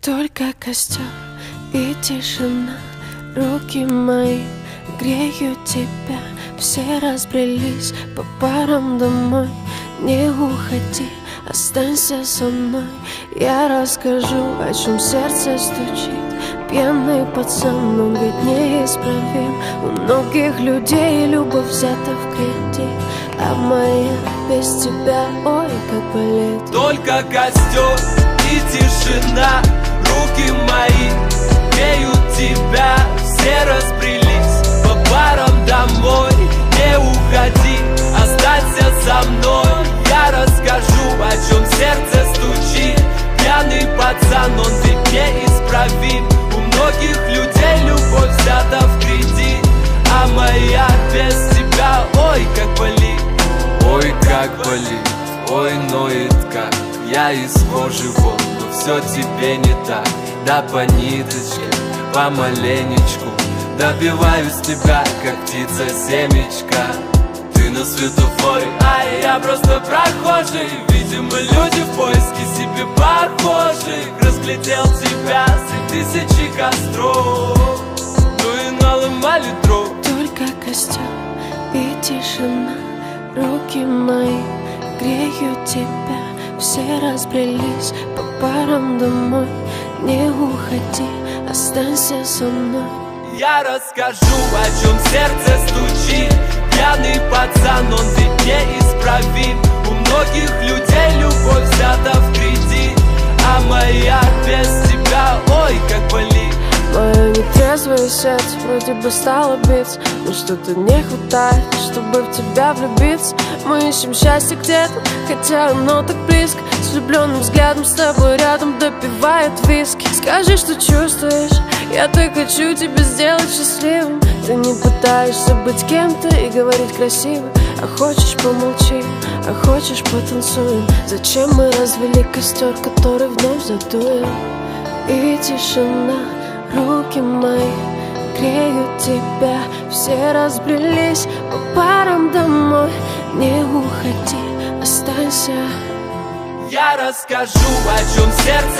Только костер и тишина, руки мои греют тебя. Все разбрелись по парам домой. Не уходи, останься со мной. Я расскажу, о чем сердце стучит. Пьяный пацан, он ведь неисправим. У многих людей любовь взята в кредит, а моя без тебя, ой, как болит. Только костер и тишина, руки мои греют тебя. Все разбрелись по парам домой. Не уходи, останься со мной. Я расскажу, о чем сердце стучит. Пьяный пацан, он ведь неисправим. У многих людей любовь взята в кредит, а моя без тебя, ой, как болит. Ой, как болит, ой, ноет как. Я из кожи вон, но все тебе не так. Да по ниточке, помаленечку добиваюсь тебя, как птица семечка. Ты на светофоре, а я просто прохожий. Видимо, люди в поиске себе похожих. Разглядел тебя среди тысячи костров, ну и наломали дров. Только костер и тишина, руки мои греют тебя. Все разбрелись по парам домой. Не уходи, останься со мной. Я расскажу, о чем сердце стучит. Пьяный пацан, он ведь неисправим. У многих людей любовь взята в кредит, а моя без тебя, ой, как болит. Мое нетрезвое сердце вроде бы стало биться, но что-то не хватает, чтобы в тебя влюбиться. Мы ищем счастье где-то, хотя оно так близко. С влюбленным взглядом с тобой рядом допивает виски. Скажи, что чувствуешь, я так хочу тебя сделать счастливым. Ты не пытаешься быть кем-то и говорить красиво. А хочешь помолчи, а хочешь потанцуем. Зачем мы развели костер, который вновь задуем? И тишина, руки мои греют тебя. Все разбрелись по парам домой. Не уходи, останься. Я расскажу, о чем сердце